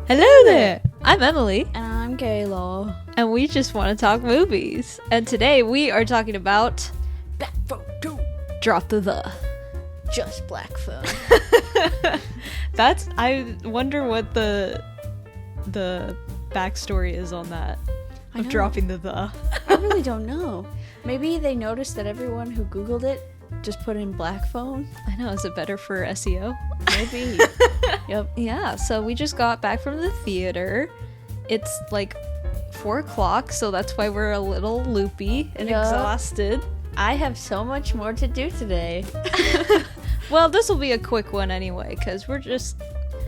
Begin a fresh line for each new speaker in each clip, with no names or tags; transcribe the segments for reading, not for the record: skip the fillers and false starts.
Hello there! I'm Emily.
And I'm Kayla.
And we just want to talk movies. And today we are talking about
Black Phone 2.
Drop the.
Just Black Phone.
I wonder what the backstory is on that.
I
Of
know.
dropping the.
I really don't know. Maybe they noticed that everyone who Googled it just put in Black Phone.
I know, is it better for SEO?
Maybe. Yep.
Yeah, so we just got back from the theater. It's like 4 o'clock, so that's why we're a little loopy and
Yup.
exhausted.
I have so much more to do today.
Well, this will be a quick one anyway, because we're just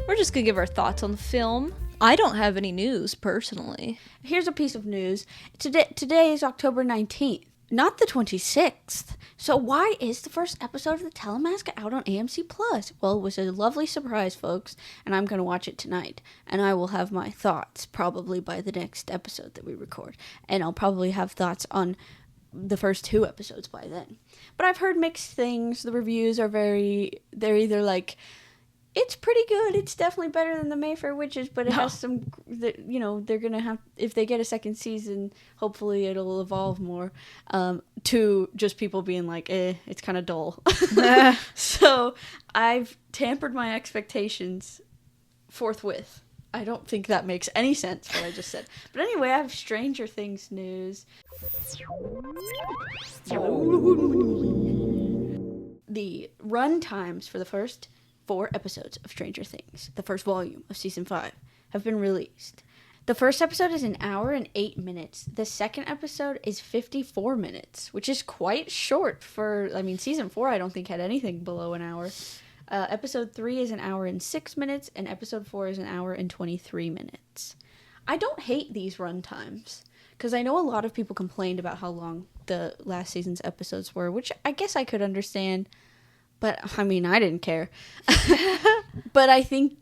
gonna give our thoughts on the film. I don't have any news, personally.
Here's a piece of news. Today is October 19th, not the 26th. So why is the first episode of the Telemask out on AMC Plus? Well, it was a lovely surprise, folks, and I'm going to watch it tonight. And I will have my thoughts probably by the next episode that we record. And I'll probably have thoughts on the first 2 episodes by then. But I've heard mixed things. The reviews are they're either like, it's pretty good, it's definitely better than the Mayfair Witches, but it has some, they're gonna have, if they get a second season, hopefully it'll evolve more, to just people being like, it's kind of dull. So I've tampered my expectations forthwith. I don't think that makes any sense, what I just said. But anyway, I have Stranger Things news. The run times for the first 4 episodes of Stranger Things, the first volume of season 5, have been released. The first episode is 1 hour and 8 minutes. The second episode is 54 minutes, which is quite short for, season 4 I don't think had anything below an hour. Episode 3 is 1 hour and 6 minutes, and episode 4 is 1 hour and 23 minutes. I don't hate these run times, because I know a lot of people complained about how long the last season's episodes were, which I guess I could understand. But, I didn't care. But I think,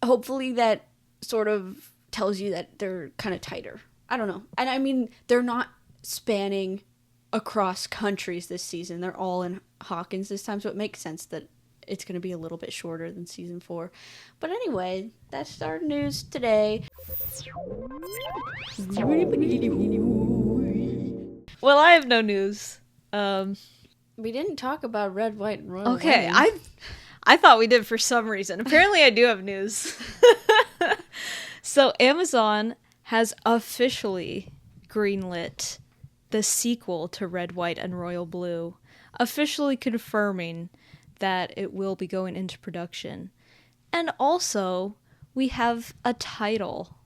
hopefully, that sort of tells you that they're kind of tighter. I don't know. And, they're not spanning across countries this season. They're all in Hawkins this time, so it makes sense that it's going to be a little bit shorter than season 4. But anyway, that's our news today.
Well, I have no news.
We didn't talk about Red, White, and Royal.
Okay,
Wedding.
I thought we did for some reason. Apparently I do have news. So Amazon has officially greenlit the sequel to Red, White, and Royal Blue, officially confirming that it will be going into production. And also, we have a title.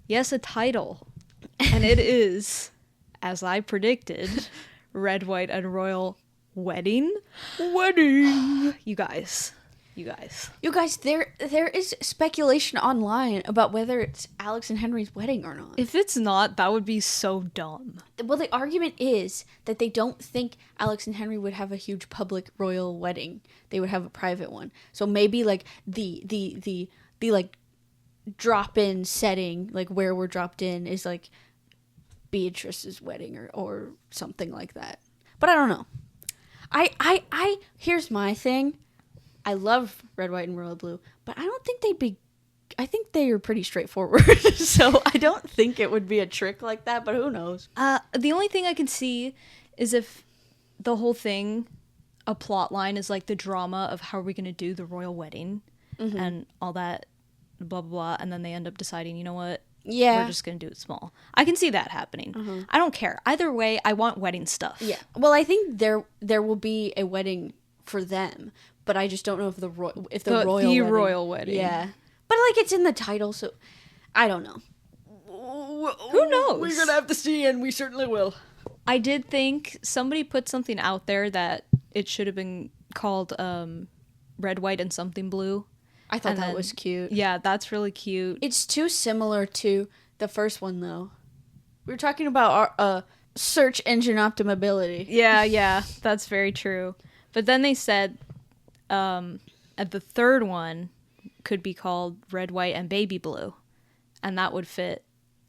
Yes, a title. And it is, as I predicted, Red, White, and Royal Wedding. You guys,
there is speculation online about whether it's Alex and Henry's wedding or not.
if it's not, that would be so dumb.
Well, the argument is that they don't think Alex and Henry would have a huge public royal wedding. They would have a private one. So maybe like the like drop-in setting, like where we're dropped in, is like Beatrice's wedding or something like that. But I don't know. I here's my thing. I love Red, White, and Royal Blue, but I don't think I think they are pretty straightforward. So I don't think it would be a trick like that, but who knows?
The only thing I can see is if the whole thing, a plot line, is like the drama of how are we going to do the royal wedding and all that, blah, blah, blah, and then they end up deciding, you know what?
Yeah.
We're just going to do it small. I can see that happening. I don't care. Either way, I want wedding stuff.
Yeah. Well, I think there will be a wedding for them, but I just don't know if the royal wedding. Yeah. But like it's in the title, so I don't know.
Who knows?
We're going to have to see, and we certainly will.
I did think somebody put something out there that it should have been called Red, White, and something Blue.
I thought that was cute.
Yeah, that's really cute.
It's too similar to the first one, though. We were talking about our search engine optimability.
Yeah, that's very true. But then they said at the third one could be called Red, White, and Baby Blue. And that would fit.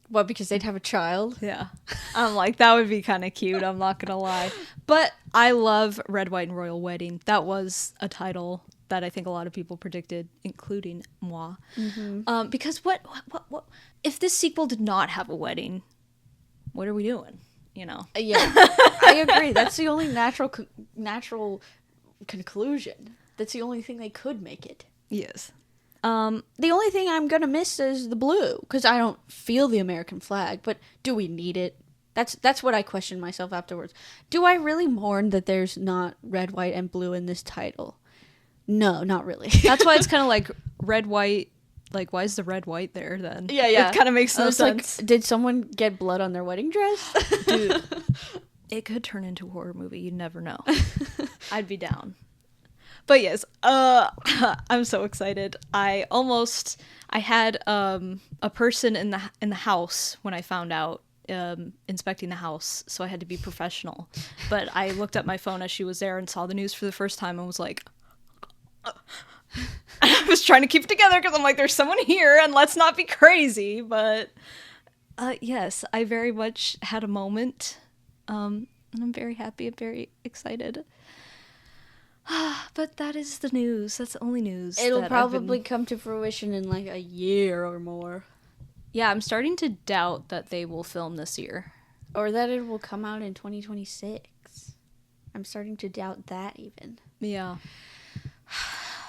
What, because they'd have a child?
Yeah. I'm like, that would be kind of cute, I'm not going to lie. But I love Red, White, and Royal Wedding. That was a title that I think a lot of people predicted, including moi. Because what if this sequel did not have a wedding? What are we doing? You know?
Yeah, I agree. That's the only natural conclusion. That's the only thing they could make it.
Yes.
The only thing I'm gonna miss is the blue, because I don't feel the American flag. But do we need it? That's what I questioned myself afterwards. Do I really mourn that there's not red, white, and blue in this title? No, not really.
That's why it's kind of like red, white. Like, why is the red, white there then?
Yeah.
It kind of makes no sense.
Like, did someone get blood on their wedding dress?
Dude, it could turn into a horror movie. You never know. I'd be down. But yes, I'm so excited. I had a person in the house when I found out, inspecting the house, so I had to be professional. But I looked at my phone as she was there and saw the news for the first time and was like, I was trying to keep it together because I'm like, there's someone here and let's not be crazy. But yes, I very much had a moment, and I'm very happy and very excited. But that is the news. That's the only news.
It'll probably come to fruition in like a year or more.
Yeah, I'm starting to doubt that they will film this year.
Or that it will come out in 2026. I'm starting to doubt that even.
Yeah.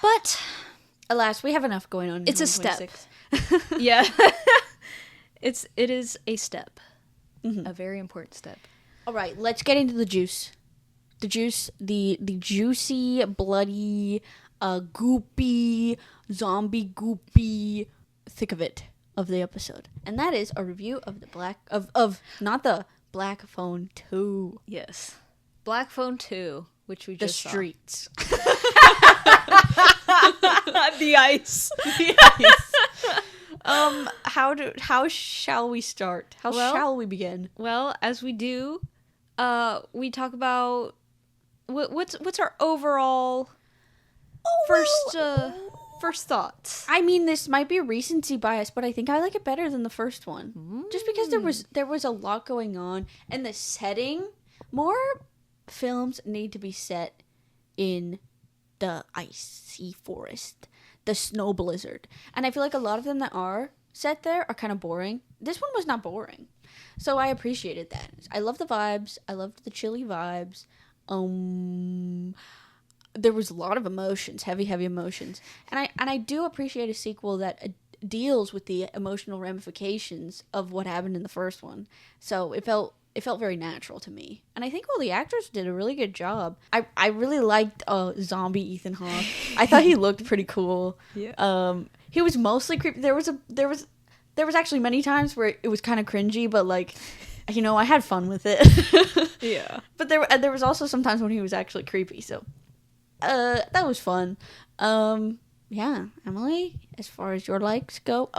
But
alas, we have enough going on in
it's a step. Yeah. It is a step. Mm-hmm. A very important step.
All right, let's get into the juice. The juice, the juicy, bloody, goopy, zombie goopy thick of it of the episode. And that is a review of the not the Black Phone 2.
Yes. Black Phone 2, which we just
saw. The streets.
The ice.
The ice. How shall we start? How shall we begin?
Well, as we do, we talk about what's our overall first thoughts.
I mean, this might be recency bias, but I think I like it better than the first one. Just because there was a lot going on, and the setting. More films need to be set in the icy forest, the snow blizzard, and I feel like a lot of them that are set there are kind of boring. This one was not boring, so I appreciated that. I love the vibes. I loved the chilly vibes. There was a lot of emotions, heavy emotions, and I do appreciate a sequel that deals with the emotional ramifications of what happened in the first one. So it felt very natural to me, and I think all the actors did a really good job. I really liked zombie Ethan Hawke. I thought he looked pretty cool.
Yeah.
He was mostly creepy. There was actually many times where it was kind of cringy, but like, you know, I had fun with it.
Yeah.
But there was also some times when he was actually creepy. So. That was fun. Yeah, Emily, as far as your likes go.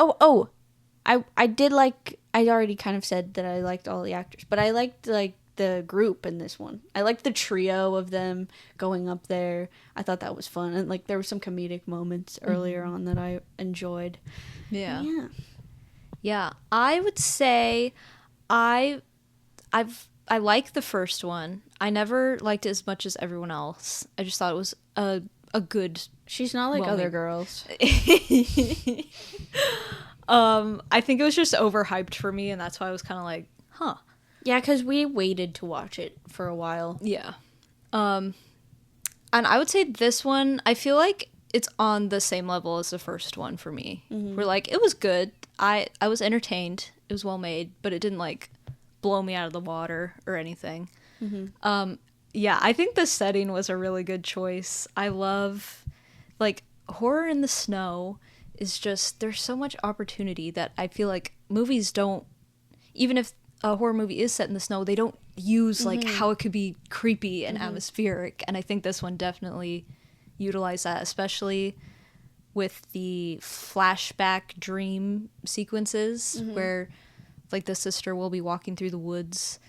I did like, I already kind of said that I liked all the actors, but I liked, like, the group in this one. I liked the trio of them going up there. I thought that was fun. And, like, there were some comedic moments earlier on that I enjoyed.
Yeah.
Yeah.
I would say I like the first one. I never liked it as much as everyone else. I just thought it was a good.
She's not like other girls.
I think it was just overhyped for me, and that's why I was kind of like, huh.
Yeah, because we waited to watch it for a while.
Yeah. And I would say this one, I feel like it's on the same level as the first one for me. Mm-hmm. Where, like, it was good. I was entertained. It was well made, but it didn't, like, blow me out of the water or anything. Mm-hmm. Yeah, I think the setting was a really good choice. I love, like, horror in the snow is just, there's so much opportunity that I feel like movies don't, even if a horror movie is set in the snow, they don't use, like, how it could be creepy and atmospheric. And I think this one definitely utilized that, especially with the flashback dream sequences where, like, the sister will be walking through the woods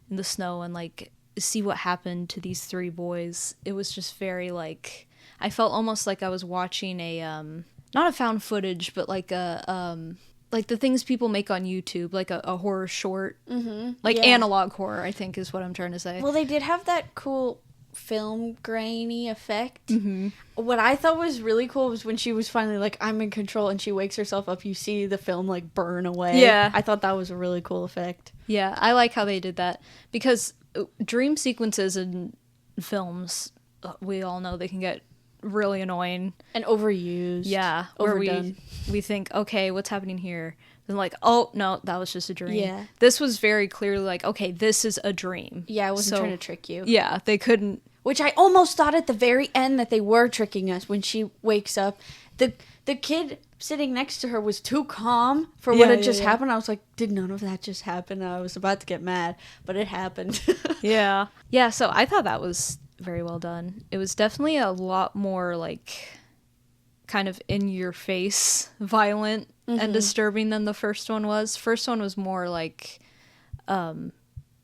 in the snow and, like, see what happened to these three boys. It was just very, like, I felt almost like I was watching a not a found footage, but like a like the things people make on YouTube, like a horror short, like analog horror, I think is what I'm trying to say.
Well, they did have that cool film grainy effect. What I thought was really cool was when she was finally like, I'm in control, and she wakes herself up, you see the film like burn away.
Yeah.
I thought that was a really cool effect.
Yeah, I like how they did that, because dream sequences in films, we all know they can get really annoying
And overused.
Yeah,
Overdone.
where we think, okay, what's happening here? Then like, oh no, that was just a dream.
Yeah.
This was very clearly like, okay, this is a dream.
Yeah, I wasn't
So,
trying to trick you.
Yeah, they couldn't.
Which I almost thought at the very end that they were tricking us when she wakes up. The kid sitting next to her was too calm for what had just happened. I was like, did none of that just happen? I was about to get mad, but it happened.
Yeah. Yeah, so I thought that was very well done. It was definitely a lot more like kind of in your face, violent and disturbing than the first one was. First one was more like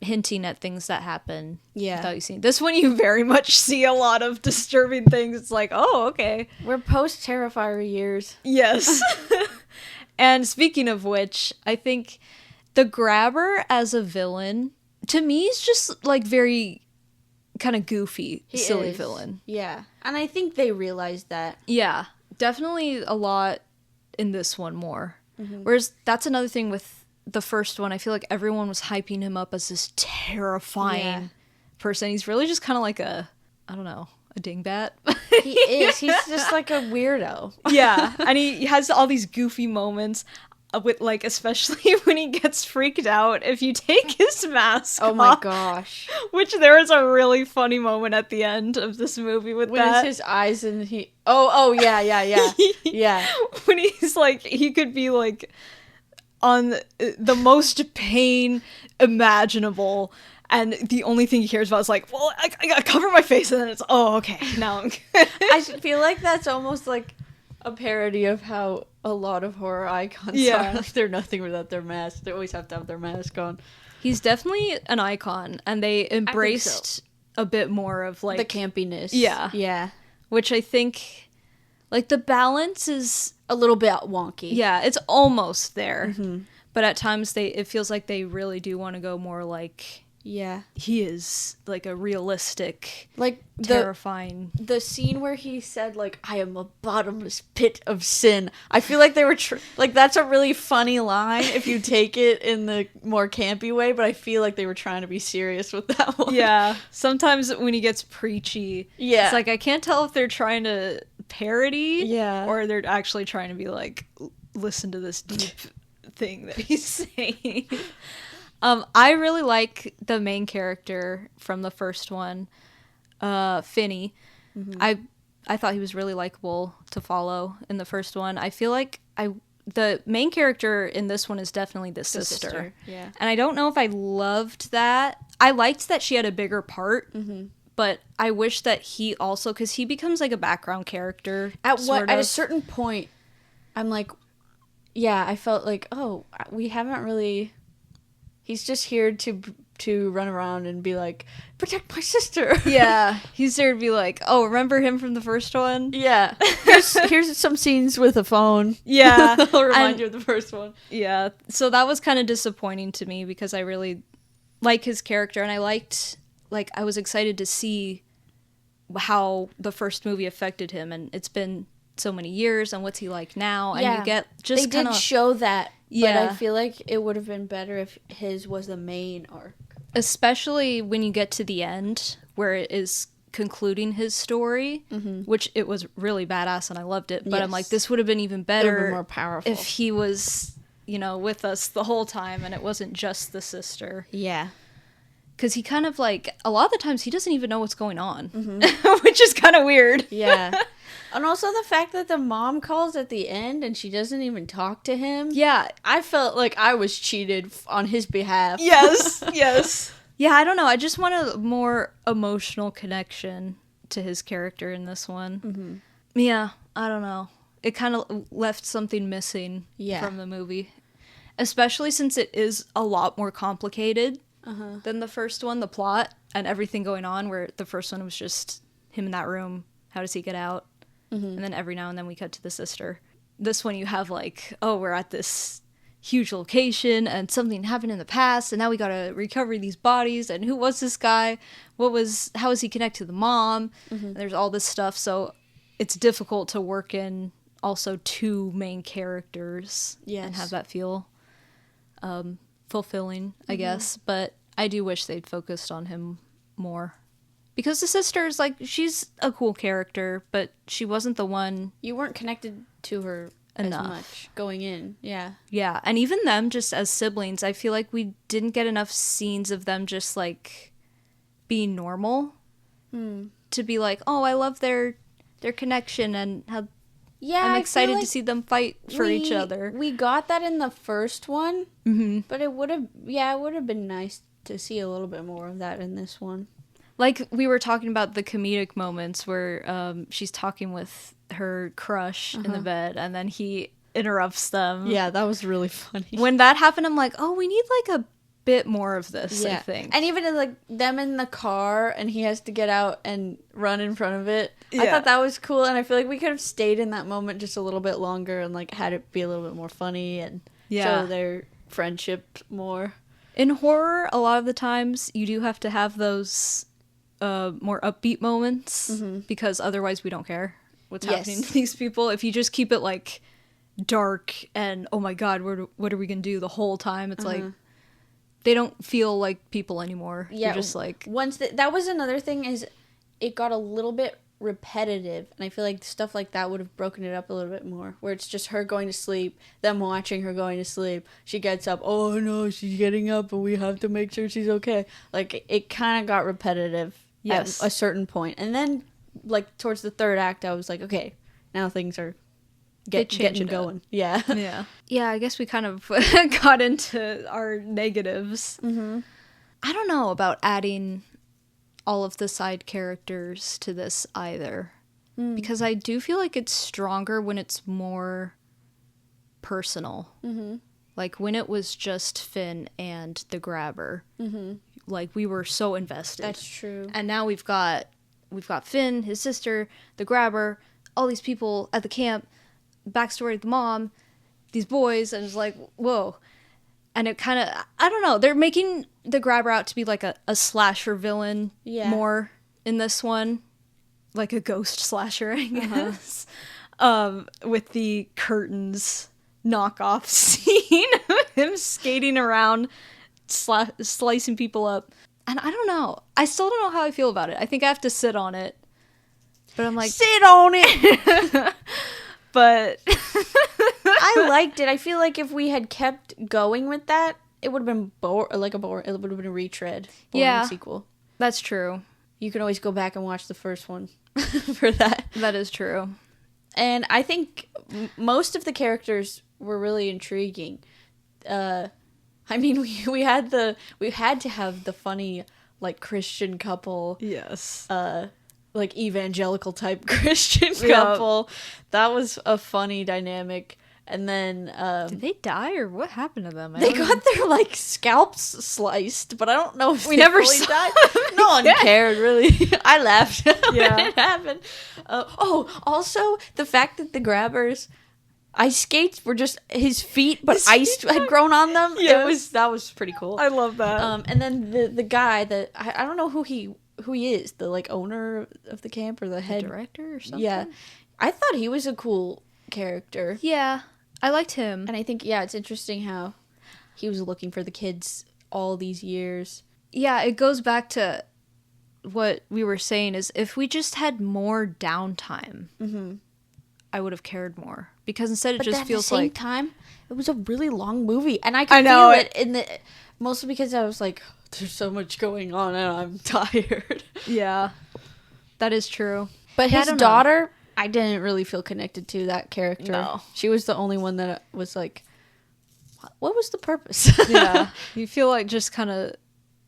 hinting at things that happen without you seeing. This one you very much see a lot of disturbing things. It's like, oh, okay.
We're post Terrifier years.
Yes. And speaking of which, I think the Grabber as a villain, to me, is just like very kind of goofy, silly villain.
Yeah. And I think they realized that.
Yeah. Definitely a lot in this one more. Whereas that's another thing with the first one. I feel like everyone was hyping him up as this terrifying person. He's really just kind of like a dingbat.
He is. He's just like a weirdo.
Yeah. And he has all these goofy moments. With like, especially when he gets freaked out if you take his mask
Oh
off.
my gosh.
Which there is a really funny moment at the end of this movie with
When
that.
it's his eyes and he... Oh, yeah. Yeah.
When he's like, he could be like on the most pain imaginable, and the only thing he cares about is like, well, I gotta cover my face, and then it's, oh, okay, now I'm good.
I feel like that's almost like a parody of how a lot of horror icons are. Like, they're nothing without their mask. They always have to have their mask on.
He's definitely an icon, and they embraced a bit more of like
the campiness. Yeah.
Which I think, like, the balance is
A little bit wonky.
yeah, it's almost there, but at times it feels like they really do want to go more like,
Yeah.
he is like a realistic,
Like
terrifying.
the scene where he said like, I am a bottomless pit of sin. I feel like they were like, that's a really funny line if you take it in the more campy way, but I feel like they were trying to be serious with that one.
Yeah, sometimes when he gets preachy, it's like I can't tell if they're trying to parody, or they're actually trying to be like, listen to this deep thing that he's saying. I really like the main character from the first one, Finney. I thought he was really likable to follow in the first one. I feel like the main character in this one is definitely the sister.
Yeah.
And I don't know if I loved that. I liked that she had a bigger part, but I wish that he also, because he becomes like a background character.
At a certain point, I'm like, yeah, I felt like, oh, we haven't really... He's just here to run around and be like, protect my sister.
Yeah, he's there to be like, oh, remember him from the first one?
Yeah. Here's some scenes with a phone.
Yeah.
I'll remind you of the first one.
Yeah, so that was kind of disappointing to me because I really like his character, and I was excited to see how the first movie affected him, and it's been so many years, and what's he like now, and you get just
they did show that.
Yeah.
But I feel like it would have been better if his was the main arc.
Especially when you get to the end, where it is concluding his story, which it was really badass and I loved it. But I'm like, this would have been even better,
more powerful,
if he was, with us the whole time and it wasn't just the sister.
Yeah.
Because he kind of like, a lot of the times he doesn't even know what's going on, which is kind of weird.
Yeah. And also the fact that the mom calls at the end and she doesn't even talk to him.
Yeah.
I felt like I was cheated on his behalf.
Yes, yes. Yeah, I don't know. I just want a more emotional connection to his character in this one. Yeah, I don't know. It kind of left something missing from the movie. Especially since it is a lot more complicated than the first one, the plot and everything going on, where the first one was just him in that room. How does he get out? And then every now and then we cut to the sister. This one you have like, oh, we're at this huge location and something happened in the past and now we gotta recover these bodies and who was this guy, how is he connected to the mom, and there's all this stuff, so it's difficult to work in also two main characters and have that feel fulfilling, I guess. But I do wish they'd focused on him more. Because the sister's, like, she's a cool character, but she wasn't the one...
You weren't connected to her enough. As much going in, yeah.
Yeah, and even them just as siblings, I feel like we didn't get enough scenes of them just, like, being normal. To be like, oh, I love their connection and how... Yeah, I'm excited to see them fight for each other.
We got that in the first one, but it would have been nice to see a little bit more of that in this one.
Like, we were talking about the comedic moments where she's talking with her crush in the bed, and then he interrupts them.
Yeah, that was really funny.
When that happened, I'm like, oh, we need, like, a bit more of this, I think.
And even, like, them in the car, and he has to get out and run in front of it. Yeah. I thought that was cool, and I feel like we could have stayed in that moment just a little bit longer and, like, had it be a little bit more funny and show their friendship more.
In horror, a lot of the times, you do have to have those more upbeat moments, because otherwise we don't care what's happening to these people. If you just keep it, like, dark and, oh my god, what are we gonna do the whole time? It's like... They don't feel like people anymore. Yeah, they're just like...
That was another thing, is it got a little bit repetitive, and I feel like stuff like that would have broken it up a little bit more, where it's just her going to sleep, them watching her going to sleep, she gets up, oh no, she's getting up, and we have to make sure she's okay. Like, it kind of got repetitive at a certain point. And then, like, towards the third act, I was like, okay, now things are... getting going. Yeah.
I guess we kind of got into our negatives. I don't know about adding all of the side characters to this either, because I do feel like it's stronger when it's more personal. Like when it was just Finn and the grabber, like we were so invested.
That's true.
And now we've got Finn, his sister, the grabber, all these people at the camp, backstory of the mom, these boys, and it's like, whoa. And it kind of, I don't know, they're making the grabber out to be like a slasher villain more in this one, like a ghost slasher, I guess, with the curtains knockoff scene of him skating around, slicing people up. And I don't know, I still don't know how I feel about it. I think I have to sit on it, but I'm like,
sit on it.
But
I liked it. I feel like if we had kept going with that, it would have been it would have been a retread. Sequel.
That's true.
You can always go back and watch the first one for that.
That is true.
And I think most of the characters were really intriguing. I mean, we had to have the funny, like, Christian couple.
Yes.
Like evangelical type Christian couple. That was a funny dynamic. And then
did they die or what happened to them?
They got their like scalps sliced, but I don't know if
we never saw
died. No one cared really. I laughed when it happened. Also the fact that the grabbers ice skates were just his feet, but ice had grown on them. Yes. That was pretty cool.
I love that.
And then the guy that I don't know who he is, the like owner of the camp or the head
director or something.
Yeah, I thought he was a cool character.
Yeah, I liked him,
and I think it's interesting how he was looking for the kids all these years.
Yeah, it goes back to what we were saying, is if we just had more downtime, I would have cared more, because instead it just feels like
at the same time it was a really long movie, and I could feel it mostly because I was like, there's so much going on and I'm tired.
Yeah, that is true.
But his daughter, I didn't really feel connected to that character.
No.
She was the only one that was like, what was the purpose?
Yeah. You feel like just kind of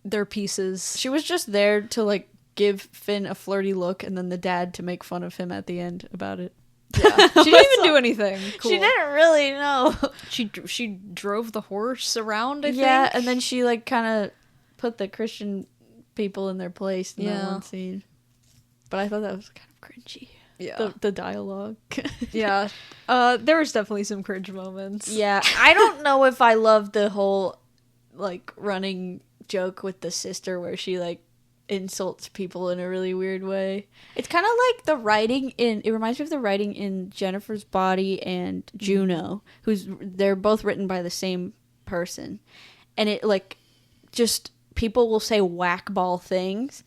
their pieces.
She was just there to like give Finn a flirty look, and then the dad to make fun of him at the end about it.
Yeah. She didn't even do anything. Cool.
She didn't really know.
She drove the horse around, I think.
Yeah, and then she like kind of put the Christian people in their place in that one scene. But I thought that was kind of cringy.
Yeah.
The dialogue.
Yeah. There was definitely some cringe moments.
Yeah. I don't know if I love the whole, like, running joke with the sister where she, like, insults people in a really weird way. It's kind of like the writing it reminds me of the writing in Jennifer's Body and Juno, they're both written by the same person. And it, like, just people will say whack-ball things.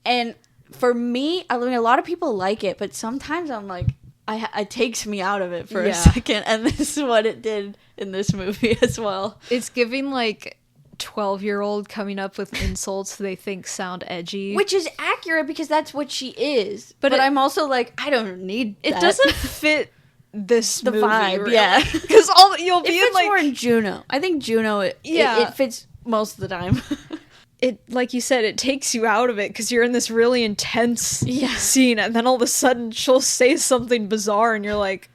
And for me, I mean, a lot of people like it, but sometimes I'm like, it takes me out of it for a second. And this is what it did in this movie as well.
It's giving, like, 12-year-old coming up with insults they think sound edgy,
which is accurate because that's what she is, but I'm also like, I don't need that.
It doesn't fit this
the
movie,
vibe
really.
Yeah,
because all you'll be in, like,
more in Juno. I think Juno it fits most of the time.
It, like you said, it takes you out of it because you're in this really intense scene, and then all of a sudden she'll say something bizarre and you're like,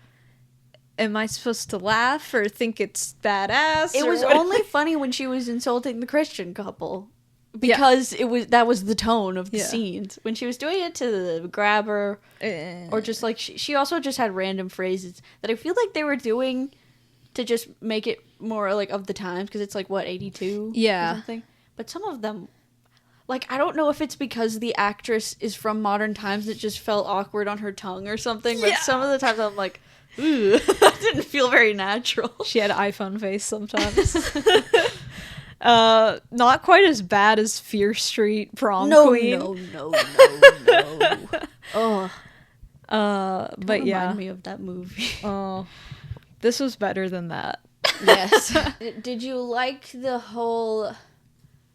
am I supposed to laugh or think it's badass?
It was only funny when she was insulting the Christian couple because that was the tone of the scenes. When she was doing it to the grabber, or just like she also just had random phrases that I feel like they were doing to just make it more like of the times because it's like what 82 or something. But some of them, like, I don't know if it's because the actress is from modern times that just felt awkward on her tongue or something. But some of the times I'm like, ooh, that didn't feel very natural.
She had iPhone face sometimes. Not quite as bad as Fear Street Prom Queen.
No. Oh.
But
remind me of that movie.
Oh, this was better than that.
Yes. Did you like the whole?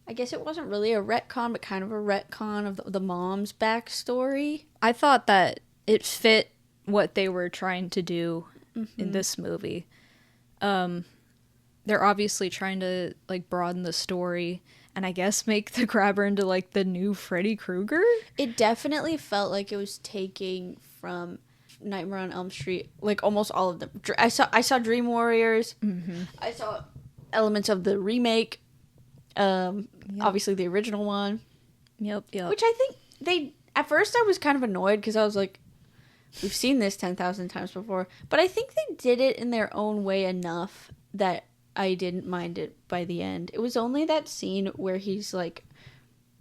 I guess it wasn't really a retcon, but kind of a retcon of the mom's backstory.
I thought that it fit what they were trying to do in this movie. They're obviously trying to, like, broaden the story and I guess make the grabber into, like, the new Freddy Krueger.
It definitely felt like it was taking from Nightmare on Elm Street, like almost all of them. I saw Dream Warriors. I saw elements of the remake. Obviously the original one.
Yep.
Which I think at first I was kind of annoyed because I was like, we've seen this 10,000 times before. But I think they did it in their own way enough that I didn't mind it by the end. It was only that scene where he's, like,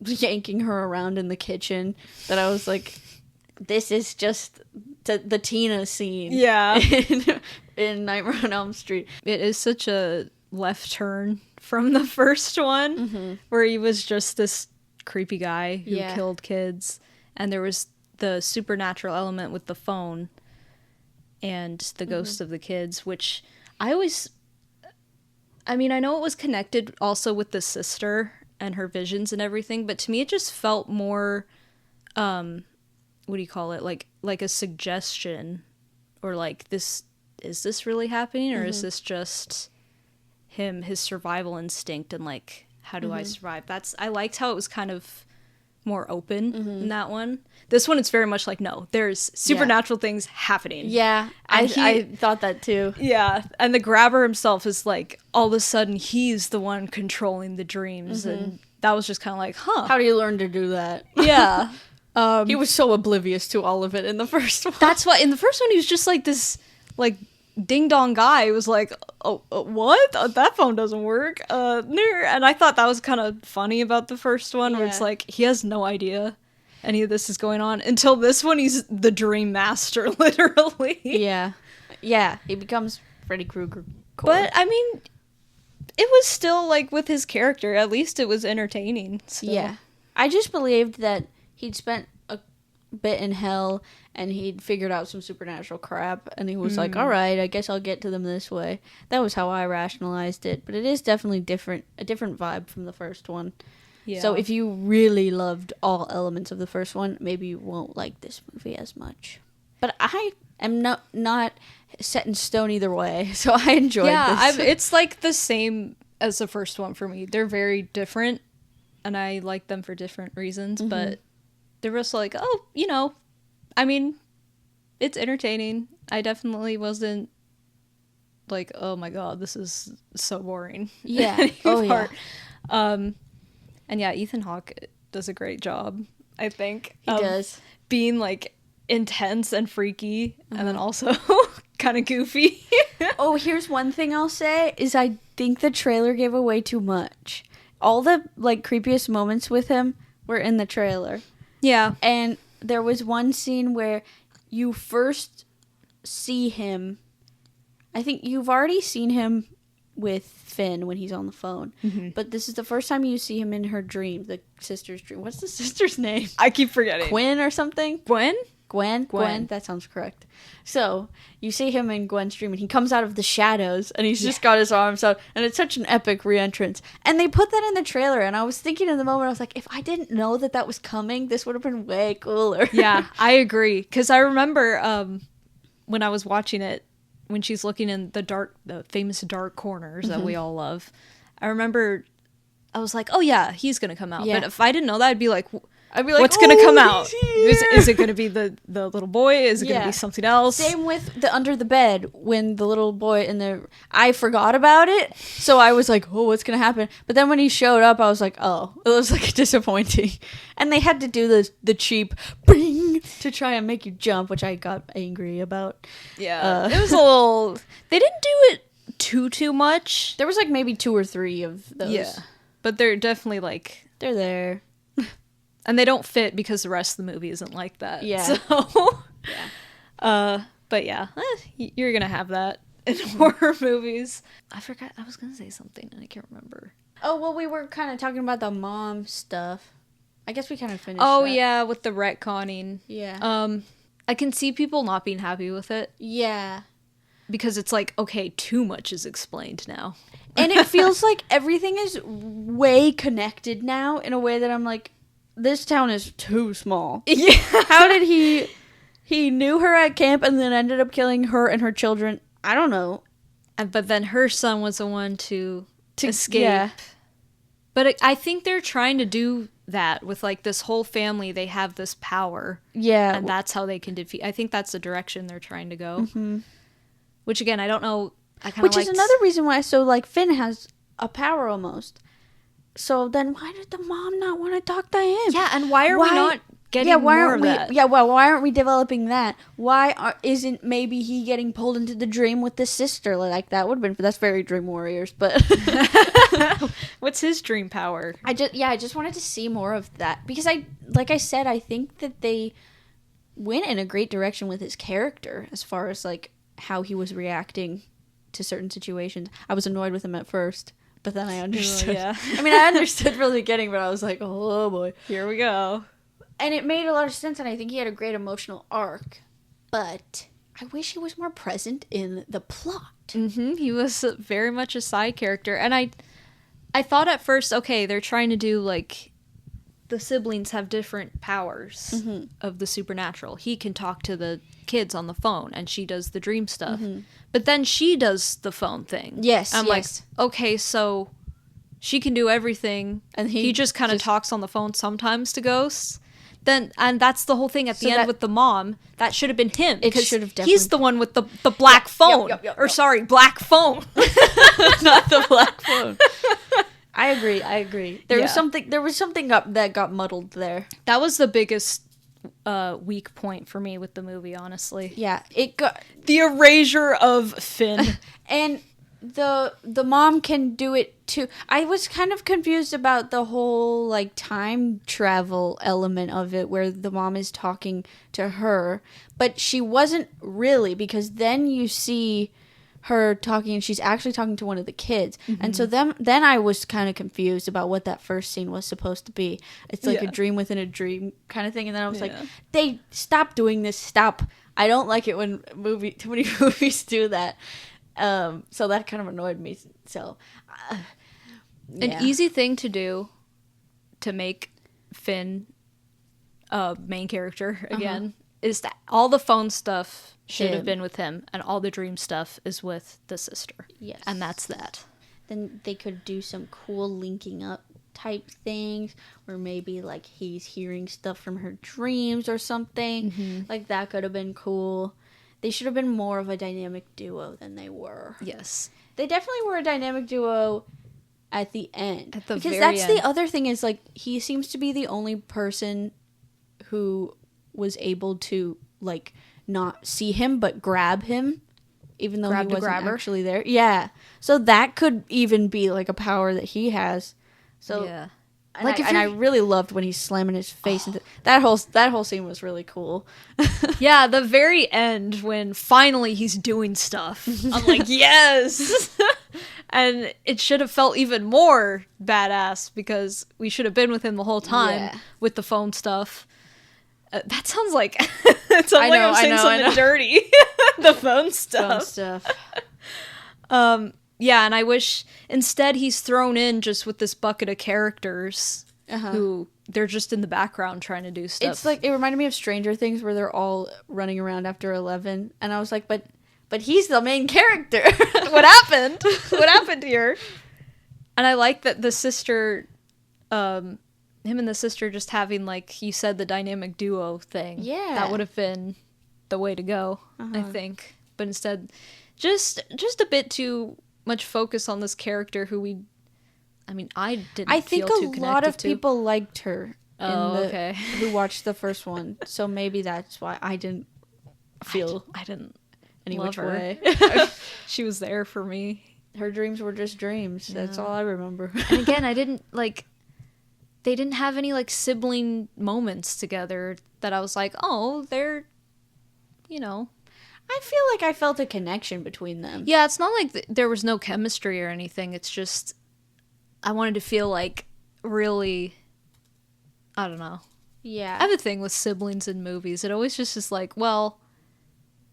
yanking her around in the kitchen that I was like, this is just the Tina scene.
Yeah.
in Nightmare on Elm Street.
It is such a left turn from the first one where he was just this creepy guy who killed kids. And there was the supernatural element with the phone and the ghost of the kids, which I know it was connected also with the sister and her visions and everything, but to me it just felt more, what do you call it? Like a suggestion, or like, is this really happening, or is this just his survival instinct and, like, how do I survive? I liked how it was kind of more open in that one. This one, it's very much like, no, there's supernatural things happening.
Yeah, I thought that too.
Yeah, and the grabber himself is like, all of a sudden, he's the one controlling the dreams, and that was just kind of like, huh.
How do you learn to do that?
Yeah.
He was so oblivious to all of it in the first one.
That's why, in the first one, he was just like this, like, ding-dong guy who was like, what? That phone doesn't work. And I thought that was kind of funny about the first one, where it's like, he has no idea any of this is going on. Until this one, he's the dream master, literally.
Yeah. Yeah, he becomes Freddy Krueger.
But, I mean, it was still, like, with his character, at least it was entertaining. Still.
Yeah. I just believed that he'd spent a bit in hell and he'd figured out some supernatural crap, and he was like, all right, I guess I'll get to them this way. That was how I rationalized it, but it is definitely a different vibe from the first one. Yeah. So if you really loved all elements of the first one, maybe you won't like this movie as much. But I am not set in stone either way, so I enjoyed this.
Yeah, it's like the same as the first one for me. They're very different, and I like them for different reasons, but they're just like, oh, you know, I mean, it's entertaining. I definitely wasn't like, oh my god, this is so boring.
Yeah. Oh, yeah.
And yeah, Ethan Hawke does a great job, I think.
He does.
Being, like, intense and freaky, and then also kind of goofy.
Oh, here's one thing I'll say is I think the trailer gave away too much. All the like creepiest moments with him were in the trailer.
Yeah.
And there was one scene where you first see him. I think you've already seen him with Finn when he's on the phone. Mm-hmm. But this is the first time you see him in her dream, the sister's dream. What's the sister's name?
I keep forgetting.
Quinn or something?
Gwen?
Gwen. That sounds correct. So you see him in Gwen's dream, and he comes out of the shadows, and he's just got his arms out, and it's such an epic re-entrance. And they put that in the trailer, and I was thinking in the moment, I was like, if I didn't know that was coming, this would have been way cooler.
Yeah, I agree. Because I remember when I was watching it, when she's looking in the famous dark corners that we all love, I remember I was like, oh yeah, he's gonna come out. Yeah. But if I didn't know that, I'd be like, what's going to come out? Is it going to be the little boy? Is it going to be something else?
Same with the under the bed when the little boy I forgot about it. So I was like, oh, what's going to happen? But then when he showed up, I was like, oh, it was like disappointing. And they had to do the cheap bing to try and make you jump, which I got angry about.
Yeah. It was a little, they didn't do it too much.
There was like maybe 2 or 3 of those.
Yeah. But they're definitely like,
they're there.
And they don't fit because the rest of the movie isn't like that.
Yeah.
So, but yeah, you're going to have that in horror movies. I forgot. I was going to say something and I can't remember.
Oh, well, we were kind of talking about the mom stuff. I guess we kind of finished
that.
Yeah,
with the retconning.
Yeah.
I can see people not being happy with it.
Yeah.
Because it's like, okay, too much is explained now.
And it feels like everything is way connected now in a way that I'm like, this town is too small.
Yeah.
How did he knew her at camp and then ended up killing her and her children? I don't know.
But then her son was the one to escape.
Yeah.
But I think they're trying to do that with like this whole family. They have this power.
Yeah.
And that's how they can defeat. I think that's the direction they're trying to go. Mm-hmm. Which again, I don't know.
Which is another reason why Finn has a power almost. So then why did the mom not want to talk to him?
Yeah, and why are we not getting more of that?
Yeah, well, why aren't we developing that? Why isn't maybe he getting pulled into the dream with the sister? Like, that would have been... That's very Dream Warriors, but...
What's his dream power?
I just wanted to see more of that. Because like I said, I think that they went in a great direction with his character as far as, like, how he was reacting to certain situations. I was annoyed with him at first. But then I understood.
Yeah.
I mean, I understood from the beginning, but I was like, oh boy.
Here we go.
And it made a lot of sense, and I think he had a great emotional arc. But I wish he was more present in the plot.
Mm-hmm. He was very much a side character. And I thought at first, okay, they're trying to do, like, the siblings have different powers of the supernatural. He can talk to the kids on the phone, and she does the dream stuff. Mm-hmm. But then she does the phone thing.
Yes,
I'm like, okay, so she can do everything, and he just kind of talks on the phone sometimes to ghosts. And that's the whole thing at the end with the mom. That should have been him.
It should have definitely...
He's the one with the black phone. Yep. Black phone.
Not the black phone. I agree. There was something that got muddled there.
That was the biggest weak point for me with the movie, honestly.
Yeah, it got
the erasure of Finn.
And the mom can do it too. I was kind of confused about the whole like time travel element of it, where the mom is talking to her, but she wasn't really, because then you see her talking and she's actually talking to one of the kids. Mm-hmm. And so then I was kind of confused about what that first scene was supposed to be. It's like a dream within a dream kind of thing. And then I was like, they stop doing this. Stop. I don't like it when too many movies do that. So that kind of annoyed me. So
an easy thing to do to make Finn a main character again is that all the phone stuff should have been with him, and all the dream stuff is with the sister.
Yes.
And that's that.
Then they could do some cool linking up type things, or maybe like he's hearing stuff from her dreams or something. Mm-hmm. Like that could have been cool. They should have been more of a dynamic duo than they were.
Yes.
They definitely were a dynamic duo at the end.
At the
because
very
that's
end.
The other thing is, like, he seems to be the only person who was able to like not see him but grab him, even though he wasn't actually there. Yeah, so that could even be like a power that he has. So
yeah.
And I really loved when he's slamming his face into that whole scene was really cool.
Yeah, the very end when finally he's doing stuff. I'm like, yes! And it should have felt even more badass because we should have been with him the whole time with the phone stuff. That sounds like I'm saying something dirty. The phone stuff. Yeah, and I wish instead he's thrown in just with this bucket of characters who they're just in the background trying to do stuff.
It's like it reminded me of Stranger Things where they're all running around after 11, and I was like, but he's the main character.
What happened? What happened here? And I like that the sister, him and the sister just having, like you said, the dynamic duo thing.
Yeah,
that would have been the way to go, I think. But instead, just a bit too much focus on this character who I think a lot of
people liked her who watched the first one, so maybe that's why I didn't feel
I didn't
any
love
which
her.
way.
She was there for me.
Her dreams were just dreams. That's all I remember.
And again, they didn't have any like sibling moments together that I was like, oh, they're
I feel like I felt a connection between them.
Yeah, it's not like there was no chemistry or anything. It's just I wanted to feel like really, I don't know.
Yeah.
I have a thing with siblings in movies. It always just is like, well,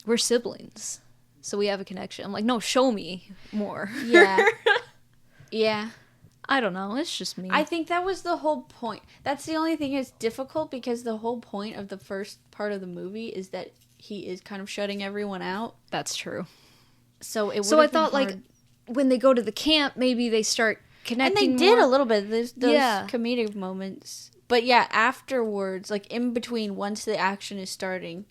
we're siblings, so we have a connection. I'm like, no, show me more.
Yeah. Yeah.
I don't know. It's just me.
I think that was the whole point. That's the only thing that's difficult because the whole point of the first part of the movie is that he is kind of shutting everyone out.
That's true.
So
I thought like when they go to the camp, maybe they start connecting.
And they did a little bit. There's those comedic moments. But yeah, afterwards, like in between, once the action is starting,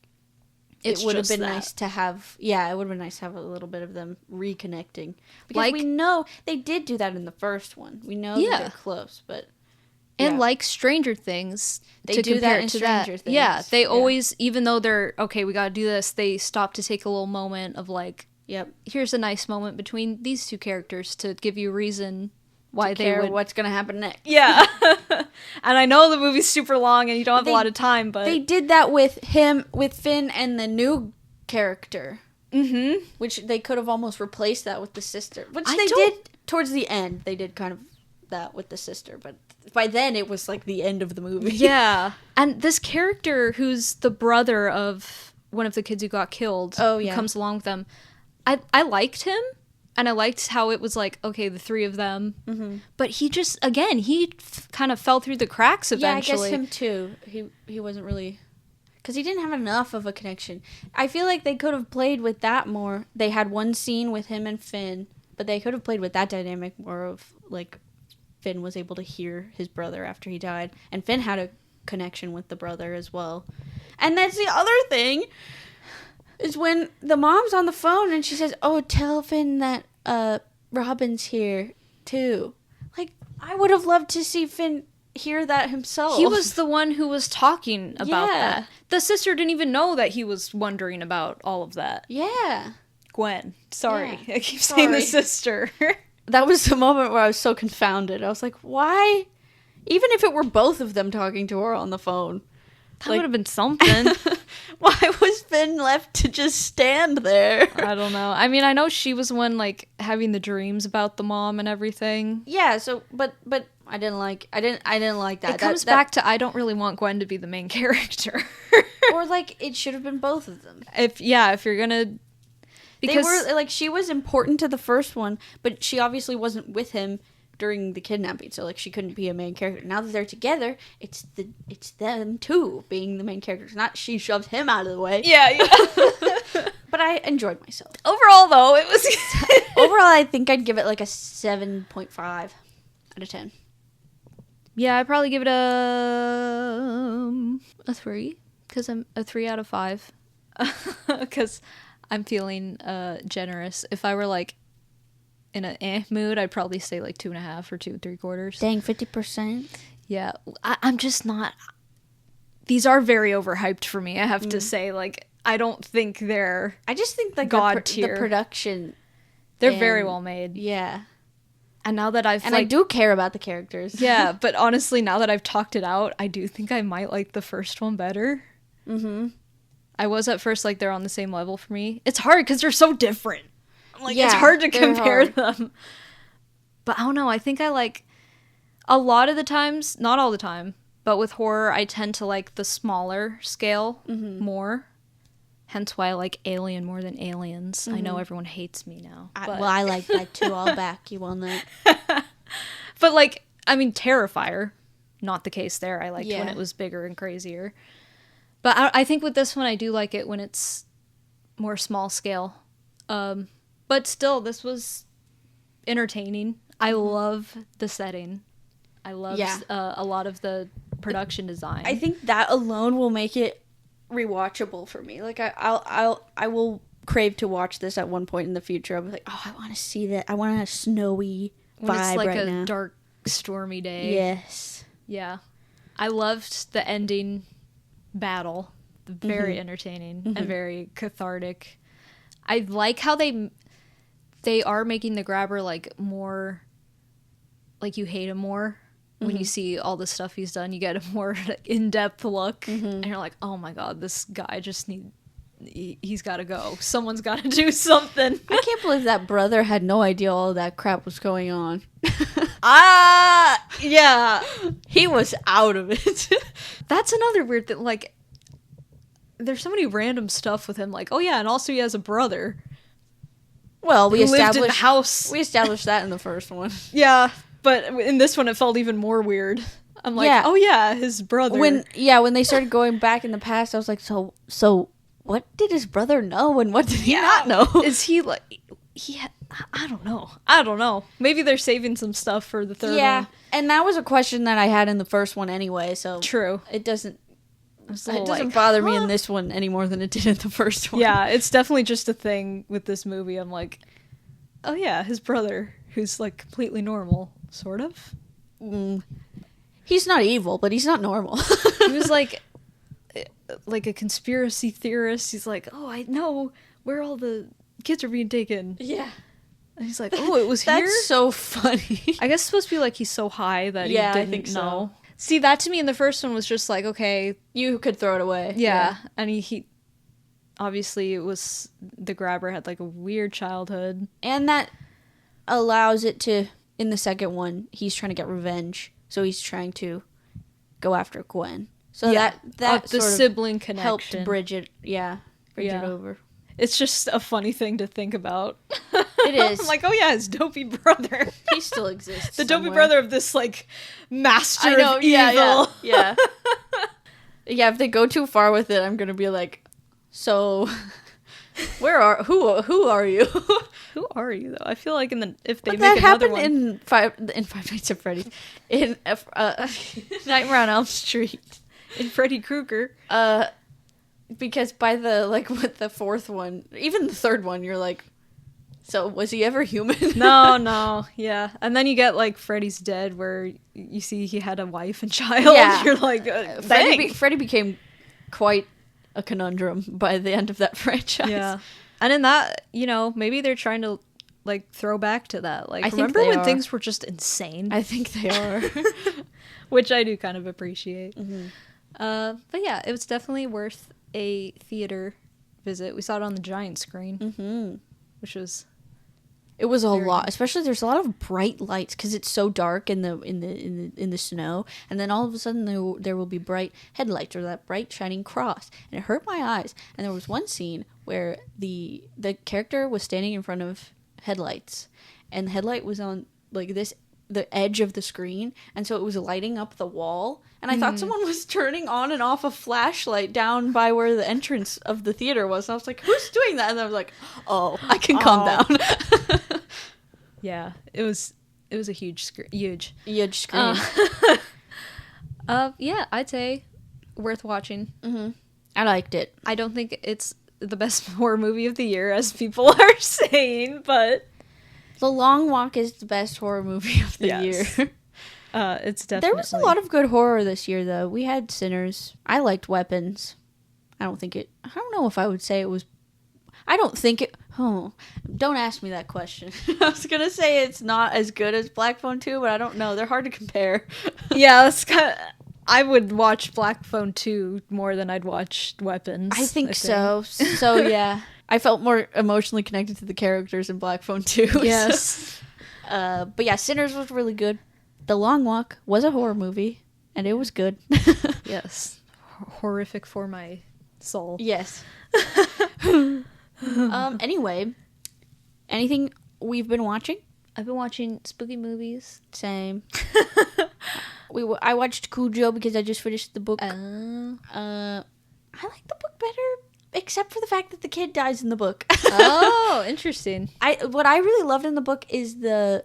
it would have been nice to have. Yeah, it would have been nice to have a little bit of them reconnecting because we know they did do that in the first one. We know that they're close, but.
And like Stranger Things,
they do that in Stranger Things.
Yeah, they always, even though they're, okay, we gotta do this, they stop to take a little moment of like, here's a nice moment between these two characters to give you a reason why they would...
what's gonna happen next.
Yeah. And I know the movie's super long and you don't have a lot of time, but...
They did that with Finn and the new character.
Mm-hmm.
Which they could have almost replaced that with the sister. Which they did towards the end. They did kind of that with the sister, but... By then, it was like the end of the movie.
Yeah. And this character who's the brother of one of the kids who got killed who comes along with them, I liked him. And I liked how it was like, okay, the three of them. Mm-hmm. But he just, again, he kind of fell through the cracks eventually.
Yeah, I guess him too. He wasn't really... Because he didn't have enough of a connection. I feel like they could have played with that more. They had one scene with him and Finn, but they could have played with that dynamic more of, like... Finn was able to hear his brother after he died, and Finn had a connection with the brother as well. And that's the other thing, is when the mom's on the phone and she says, oh, tell Finn that Robin's here too. Like, I would have loved to see Finn hear that himself.
He was the one who was talking about that. The sister didn't even know that he was wondering about all of that.
Yeah.
Gwen. Sorry. Yeah. I keep saying the sister.
That was the moment where I was so confounded. I was like, why? Even if it were both of them talking to her on the phone.
That would have been something.
Why was Finn left to just stand there?
I don't know. I mean, I know she was one, like, having the dreams about the mom and everything.
Yeah, so, but I didn't like that.
It comes back to I don't really want Gwen to be the main character.
Or, like, it should have been both of them.
If you're gonna...
Because they were, like, she was important to the first one, but she obviously wasn't with him during the kidnapping, so, like, she couldn't be a main character. Now that they're together, it's them two being the main characters, not she shoved him out of the way.
Yeah.
But I enjoyed myself.
Overall, though, it was...
Overall, I think I'd give it, like, a 7.5 out of 10.
Yeah, I'd probably give it a 3, because I'm a 3 out of 5. Because... I'm feeling generous. If I were like in an mood, I'd probably say like 2.5 or 2 3/4.
Dang, 50%.
Yeah, I'm just not. These are very overhyped for me. I have to say, like, I don't think they're
I just think like
God
the
tier.
production.
They're very well made.
Yeah.
And now that I've
I do care about the characters.
Yeah, but honestly, now that I've talked it out, I do think I might like the first one better.
Mm-hmm.
I was at first like they're on the same level for me. It's hard because they're so different. Like
Yeah,
it's hard to compare
hard.
them. But I don't know. I think I like a lot of the times, not all the time, but with horror, I tend to like the smaller scale more. Hence why I like Alien more than Aliens. I know everyone hates me now.
Well, I like that too. I'll back you on that.
But like, I mean, Terrifier, not the case there. I liked when
Yeah.
it was bigger and crazier. But I think with this one, I do like it when it's more small scale. But still, this was entertaining. I love the setting. I love a lot of the production design.
I think that alone will make it rewatchable for me. Like I will crave to watch this at one point in the future. I'm like, oh, I want to see that. I want a snowy vibe
when it's like
right
a
now.
dark, stormy day.
Yes.
Yeah. I loved the ending battle. Very entertaining and very cathartic. I like how they are making the grabber like more like you hate him more when you see all the stuff he's done. You get a more in-depth look and you're like, oh my god, this guy just he's got to go. Someone's got to do something.
I can't believe that brother had no idea all of that crap was going on.
Yeah.
He was out of it.
That's another weird thing. Like, there's so many random stuff with him. Like, oh yeah, and also he has a brother.
Well, we
who lived
established
in the house.
We established that in the first one.
Yeah, but in this one it felt even more weird. I'm like,
Yeah.
oh yeah, his brother.
When they started going back in the past, I was like, so what did his brother know and what did he not know?
Is he like I don't know. Maybe they're saving some stuff for the third one.
And that was a question that I had in the first one anyway, so
True.
it doesn't
Like,
bother me in this one any more than it did in the first one.
Yeah, it's definitely just a thing with this movie. I'm like, oh yeah, his brother, who's like completely normal, sort of.
He's not evil, but he's not normal.
He was like a conspiracy theorist. He's like, oh, I know where all the kids are being taken.
Yeah.
And he's like, oh, it was here?
That's so funny.
I guess it's supposed to be like he's so high that he didn't
I think so.
know. See, that to me in the first one was just like, okay.
You could throw it away.
Yeah. And he obviously it was, the grabber had like a weird childhood.
And that allows it to, in the second one, he's trying to get revenge. So he's trying to go after Gwen. So that
the
sort
sibling
of
connection
helped bridge it over.
It's just a funny thing to think about.
It is.
I'm like, oh yeah, his dopey brother.
He still exists.
The dopey
somewhere.
brother of this like master
I know,
of evil.
Yeah. Yeah, if they go too far with it, I'm gonna be like, so who are you?
Who are you though? I feel like if they
But
make
that
another
happened
one
in Five Nights at Freddy's, in Nightmare on Elm Street,
in Freddy Krueger.
Because by with the fourth one, even the third one, you're like, so was he ever human?
No, yeah. And then you get like Freddy's Dead, where you see he had a wife and child.
Yeah.
You're like,
Freddy became quite a conundrum by the end of that franchise.
Yeah. And in that, maybe they're trying to like throw back to that. Like,
I think
remember
they
when
are.
things were just insane?
I think they are.
Which I do kind of appreciate.
Mm-hmm.
But yeah, it was definitely worth a theater visit. We saw it on the giant screen, which was
It was a
Very
lot,
nice.
especially there's a lot of bright lights because it's so dark in the snow, and then all of a sudden there will be bright headlights or that bright shining cross, and it hurt my eyes. And there was one scene where the character was standing in front of headlights, and the headlight was on like the edge of the screen, and so it was lighting up the wall, and I thought someone was turning on and off a flashlight down by where the entrance of the theater was, and I was like, who's doing that? And I was like, oh, I can calm down.
yeah, it was a huge screen.
Huge screen.
Yeah, I'd say worth watching.
I liked it.
I don't think it's the best horror movie of the year, as people are saying, but
The Long Walk is the best horror movie of the
Yes.
year.
It's definitely...
There was a lot of good horror this year, though. We had Sinners. I liked Weapons. I don't know if I would say it was. I don't think it. Oh, don't ask me that question. I was gonna say it's not as good as Black Phone 2, but I don't know. They're hard to compare.
Yeah, that's kind of. I would watch Black Phone 2 more than I'd watch Weapons.
I think so. So yeah, I felt more emotionally connected to the characters in Black Phone 2.
Yes.
But yeah, Sinners was really good. The Long Walk was a horror movie, and it was good.
Yes. Horrific for my soul.
Yes. Anyway, anything we've been watching?
I've been watching spooky movies.
Same. I watched Cujo because I just finished the book. I like the book better, except for the fact that the kid dies in the book.
Oh, interesting.
What I really loved in the book is the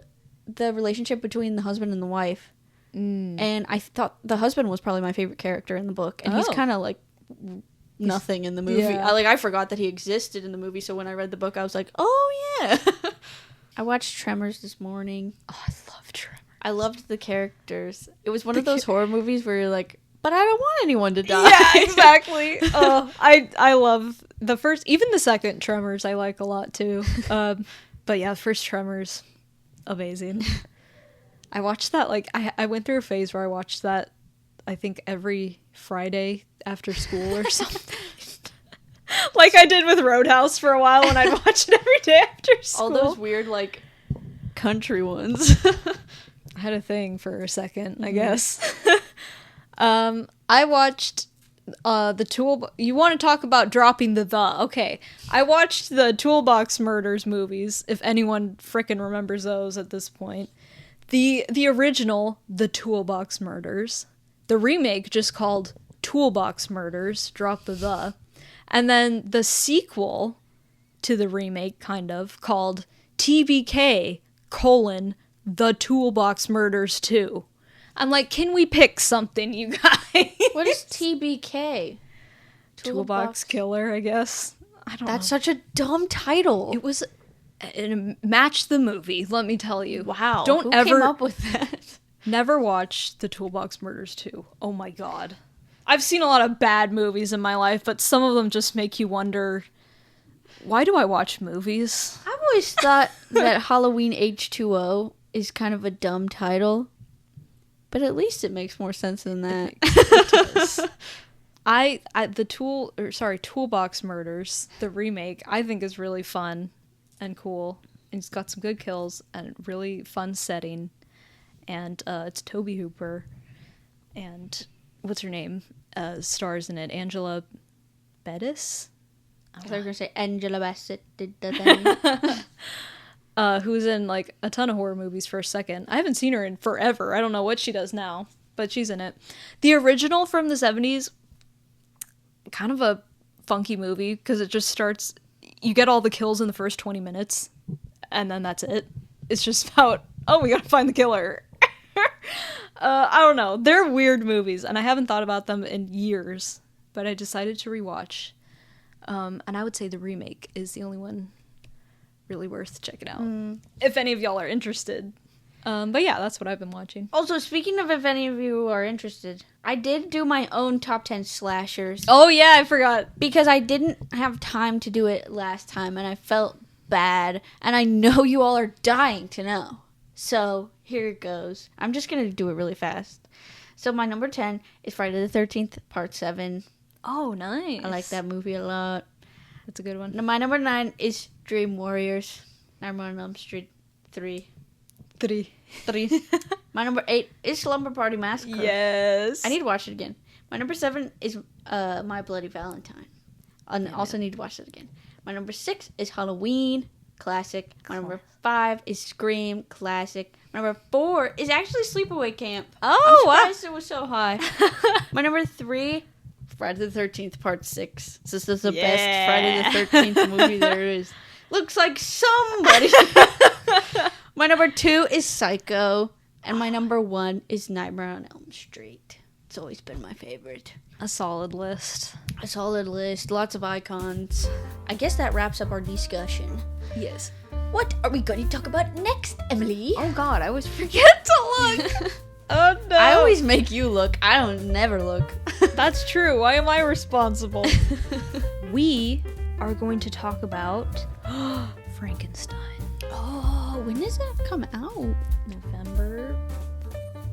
relationship between the husband and the wife. And I thought the husband was probably my favorite character in the book, and he's kind of like nothing in the movie.
Yeah.
I forgot that he existed in the movie, so when I read the book, I was like, oh yeah. I watched Tremors this morning.
Oh, I love Tremors.
I loved the characters. It was one of those horror movies where you're like, but I don't want anyone to die.
Yeah, exactly. Oh, I love the first, even the second Tremors I like a lot too. But yeah, first Tremors, amazing. I watched that, like, I went through a phase where I watched that, I think, every Friday after school or something. Like I did with Roadhouse for a while, and I'd watch it every day after school.
All those weird, like, country ones.
I had a thing for a second, I guess. I watched the Toolbox. You want to talk about dropping the? Okay. I watched the Toolbox Murders movies, if anyone frickin' remembers those at this point. The original, The Toolbox Murders. The remake, just called Toolbox Murders, drop the. And then the sequel to the remake, kind of, called TBK, The Toolbox Murders 2. I'm like, can we pick something, you guys?
What is TBK?
Toolbox Killer, I guess. I don't know.
That's such a dumb title.
It was... It matched the movie, let me tell you.
Wow.
Don't
Who
ever...
came up with that?
Never watch The Toolbox Murders 2. Oh my god. I've seen a lot of bad movies in my life, but some of them just make you wonder, why do I watch movies?
I've always thought that Halloween H2O is kind of a dumb title, but at least it makes more sense than that.
It does. Toolbox Murders, the remake, I think is really fun and cool. And it's got some good kills and really fun setting. And it's Tobe Hooper and what's her name? Stars in it. Angela Bettis?
I thought you were going to say Angela Bassett did the thing.
Who's in like a ton of horror movies for a second. I haven't seen her in forever. I don't know what she does now, but she's in it. The original from the 70s, kind of a funky movie because it just starts, you get all the kills in the first 20 minutes and then that's it. It's just about, we gotta find the killer. I don't know. They're weird movies, and I haven't thought about them in years, but I decided to rewatch. And I would say the remake is the only one really worth checking out. If any of y'all are interested. But yeah, that's what I've been watching.
Also, speaking of if any of you are interested, I did do my own top 10 slashers.
Oh yeah, I forgot.
Because I didn't have time to do it last time, and I felt bad, and I know you all are dying to know. So, here it goes. I'm just going to do it really fast. So, my number 10 is Friday the 13th, Part 7.
Oh, nice.
I like that movie a lot.
That's a good one.
My number 9 is Dream Warriors. Nightmare on Elm Street 3.
3.
My number 8 is Slumber Party Massacre.
Yes.
I need to watch it again. My number 7 is My Bloody Valentine. I also need to watch it again. My number 6 is Halloween. Classic. My number 5 is Scream. Classic. My number 4 is actually Sleepaway Camp.
Oh,
I'm surprised it was so high. My number 3, Friday the 13th, Part 6. This is the best Friday the 13th movie there is. Looks like somebody. My number 2 is Psycho. And my number 1 is Nightmare on Elm Street. It's always been my favorite.
A solid list.
A solid list. Lots of icons. I guess that wraps up our discussion.
Yes.
What are we going to talk about next, Emily?
Oh god, I always forget to look. Oh no.
I always make you look. I don't never look.
That's true. Why am I responsible? We are going to talk about Frankenstein.
Oh, when does that come out?
November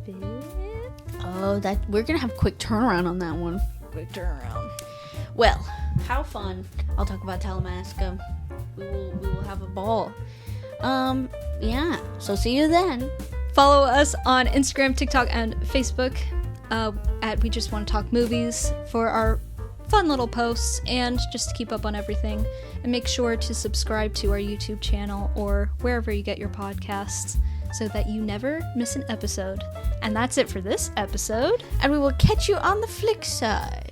5th.
Oh, that we're gonna have a quick turnaround on that one.
Quick turnaround.
Well, how fun. I'll talk about Talamasca. We will have a ball. Yeah. So see you then.
Follow us on Instagram, TikTok, and Facebook at We Just Want to Talk Movies for our fun little posts and just to keep up on everything. And make sure to subscribe to our YouTube channel or wherever you get your podcasts so that you never miss an episode. And that's it for this episode.
And we will catch you on the flick side.